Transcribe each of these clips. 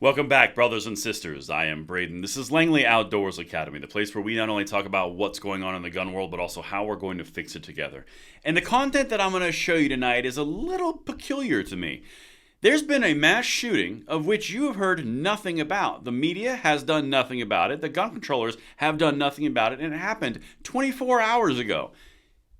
Welcome back, brothers and sisters. I am Braden. This is Langley Outdoors Academy, the place where we not only talk about what's going on in the gun world, but also how we're going to fix it together. And the content that I'm going to show you tonight is a little peculiar to me. There's been a mass shooting of which you have heard nothing about. The media has done nothing about it. The gun controllers have done nothing about it, and it happened 24 hours ago.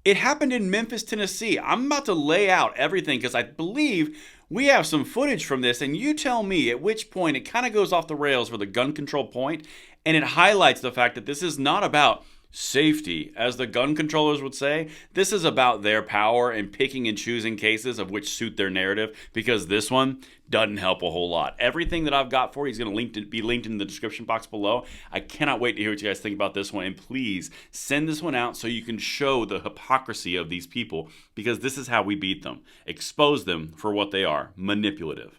It happened in Memphis, Tennessee. I'm about to lay out everything because I believe we have some footage from this, and you tell me at which point it kind of goes off the rails for the gun control point, and it highlights the fact that this is not about safety, as the gun controllers would say. This is about their power and picking and choosing cases of which suit their narrative, because this one doesn't help a whole lot. Everything that I've got for you is going to be linked in the description box below. I cannot wait to hear what you guys think about this one, and please send this one out so you can show the hypocrisy of these people, because this is how we beat them. Expose them for what they are: manipulative.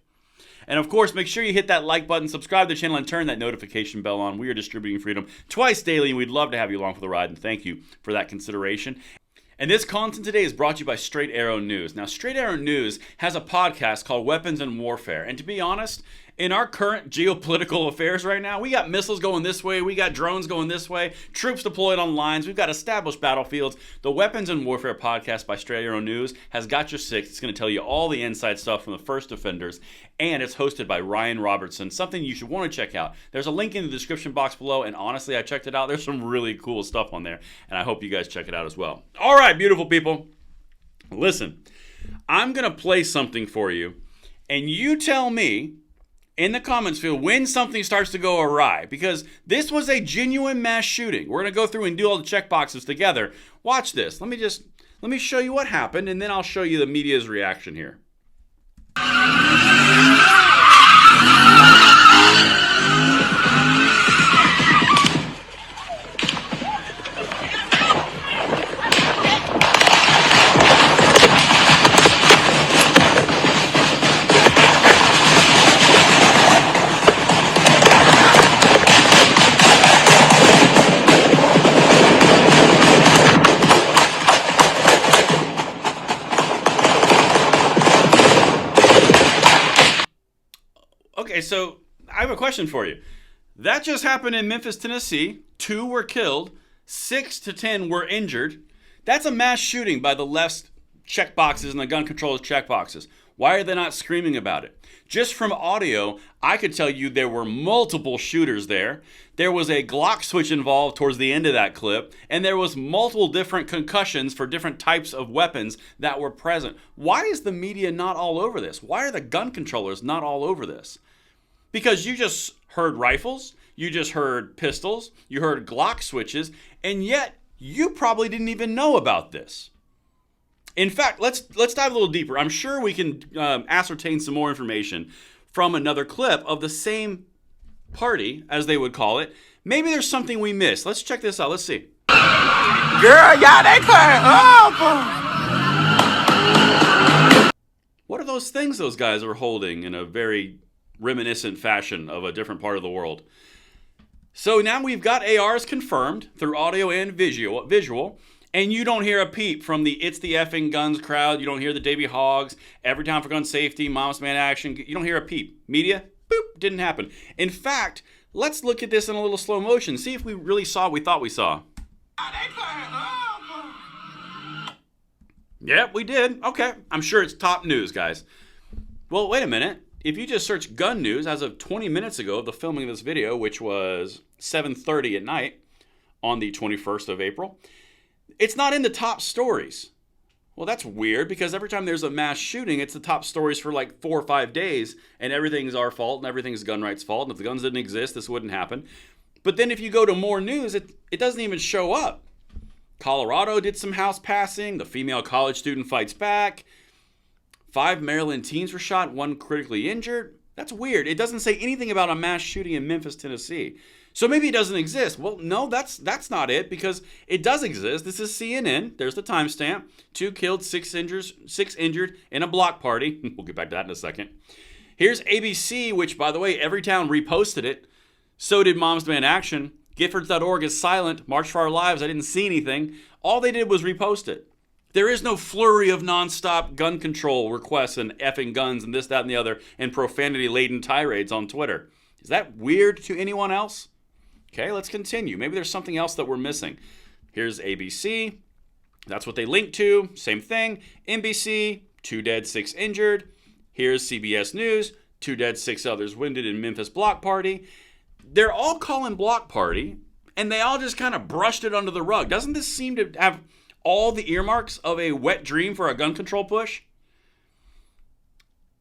And of course, make sure you hit that like button, subscribe to the channel, and turn that notification bell on. We are distributing freedom twice daily, and we'd love to have you along for the ride, and thank you for that consideration. And this content today is brought to you by Straight Arrow News. Now, Straight Arrow News has a podcast called Weapons and Warfare. And to be honest, in our current geopolitical affairs right now, we got missiles going this way, we got drones going this way, troops deployed on lines, we've got established battlefields. The Weapons and Warfare podcast by Straight Arrow News has got your six. It's going to tell you all the inside stuff from the first offenders, and it's hosted by Ryan Robertson, something you should want to check out. There's a link in the description box below, and honestly, I checked it out. There's some really cool stuff on there, and I hope you guys check it out as well. All right, beautiful people, listen, I'm going to play something for you, and you tell me in the comments field when something starts to go awry, because this was a genuine mass shooting. We're going to go through and do all the check boxes together. Watch this. Let me show you what happened, and then I'll show you the media's reaction here. Okay, so I have a question for you. That just happened in Memphis, Tennessee. 2 were killed, 6 to 10 were injured. That's a mass shooting by the left's checkboxes and the gun controllers' checkboxes. Why are they not screaming about it? Just from audio, I could tell you there were multiple shooters there. There was a Glock switch involved towards the end of that clip, and there was multiple different concussions for different types of weapons that were present. Why is the media not all over this? Why are the gun controllers not all over this? Because you just heard rifles, you just heard pistols, you heard Glock switches, and yet you probably didn't even know about this. In fact, let's dive a little deeper. I'm sure we can ascertain some more information from another clip of the same party, as they would call it. Maybe there's something we missed. Let's check this out. Let's see. Girl, y'all, they cutting up. What are those things those guys are holding in a very reminiscent fashion of a different part of the world? So now we've got ARs confirmed through audio and visual, and you don't hear a peep from the It's the Effing Guns crowd. You don't hear the Davy Hogs, Every Time for Gun Safety, Mom's Man Action. You don't hear a peep. Media, boop, didn't happen. In fact, let's look at this in a little slow motion, see if we really saw what we thought we saw. Yep, we did. Okay, I'm sure it's top news, guys. Well, wait a minute. If you just search gun news as of 20 minutes ago of the filming of this video, which was 7:30 at night on the 21st of April, it's not in the top stories. Well, that's weird, because every time there's a mass shooting, it's the top stories for like 4 or 5 days, and everything's our fault and everything's gun rights' fault, and if the guns didn't exist, this wouldn't happen. But then if you go to more news, it doesn't even show up. Colorado did some house passing, the female college student fights back, 5 Maryland teens were shot, 1 critically injured. That's weird. It doesn't say anything about a mass shooting in Memphis, Tennessee. So maybe it doesn't exist. Well, no, that's not it, because it does exist. This is CNN. There's the timestamp. 2 killed, 6 injured in a block party. We'll get back to that in a second. Here's ABC, which, by the way, every town reposted it. So did Mom's Man Action. Giffords.org is silent. March for Our Lives, I didn't see anything. All they did was repost it. There is no flurry of nonstop gun control requests and effing guns and this, that, and the other, and profanity-laden tirades on Twitter. Is that weird to anyone else? Okay, let's continue. Maybe there's something else that we're missing. Here's ABC. That's what they link to. Same thing. NBC, 2 dead, 6 injured. Here's CBS News, 2 dead, 6 others wounded in Memphis block party. They're all calling block party, and they all just kind of brushed it under the rug. Doesn't this seem to have all the earmarks of a wet dream for a gun control push?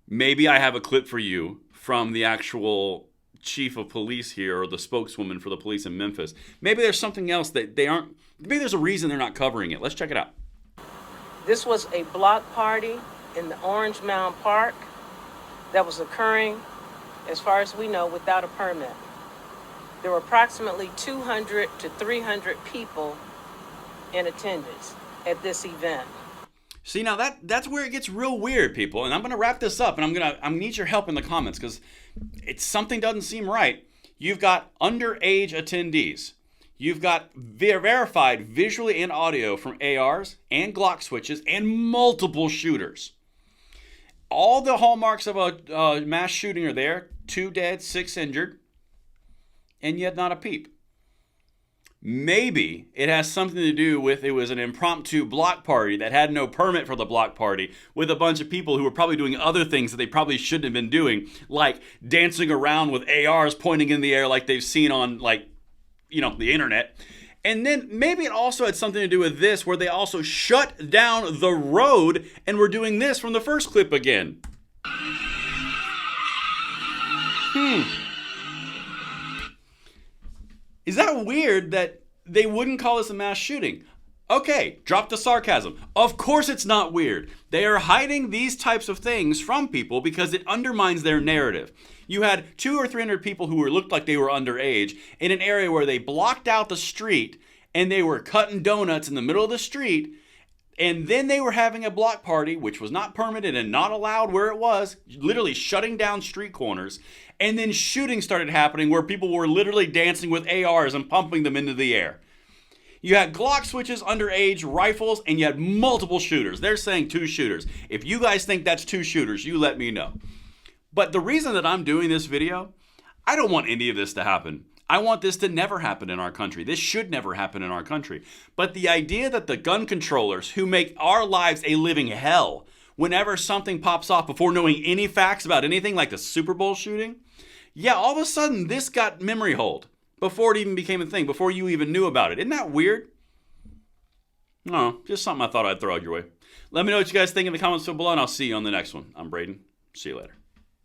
Maybe I have a clip for you from the actual chief of police here, or the spokeswoman for the police in Memphis. Maybe there's something else that they aren't, maybe there's a reason they're not covering it. Let's check it out. This was a block party in the Orange Mound Park that was occurring, as far as we know, without a permit. There were approximately 200 to 300 people in attendance at this event. See, now that's where it gets real weird, people. And I'm going to wrap this up, and I'm going to need your help in the comments, because something doesn't seem right. You've got underage attendees. You've got verified visually and audio from ARs and Glock switches and multiple shooters. All the hallmarks of a mass shooting are there. 2 dead, 6 injured, and yet not a peep. Maybe it has something to do with it was an impromptu block party that had no permit for the block party, with a bunch of people who were probably doing other things that they probably shouldn't have been doing, like dancing around with ARs pointing in the air like they've seen on, like, you know, the internet. And then maybe it also had something to do with this, where they also shut down the road and were doing this from the first clip again. Is that weird that they wouldn't call this a mass shooting? Okay, drop the sarcasm. Of course it's not weird. They are hiding these types of things from people because it undermines their narrative. You had 200 or 300 people who looked like they were underage in an area where they blocked out the street, and they were cutting donuts in the middle of the street, and then they were having a block party, which was not permitted and not allowed where it was, literally shutting down street corners. And then shooting started happening where people were literally dancing with ARs and pumping them into the air. You had Glock switches, underage rifles, and you had multiple shooters. They're saying 2 shooters. If you guys think that's 2 shooters, you let me know. But the reason that I'm doing this video, I don't want any of this to happen. I want this to never happen in our country. This should never happen in our country. But the idea that the gun controllers who make our lives a living hell, whenever something pops off before knowing any facts about anything, like the Super Bowl shooting, yeah, all of a sudden this got memory hold before it even became a thing, before you even knew about it. Isn't that weird? No, just something I thought I'd throw out your way. Let me know what you guys think in the comments below, and I'll see you on the next one. I'm Braden. See you later.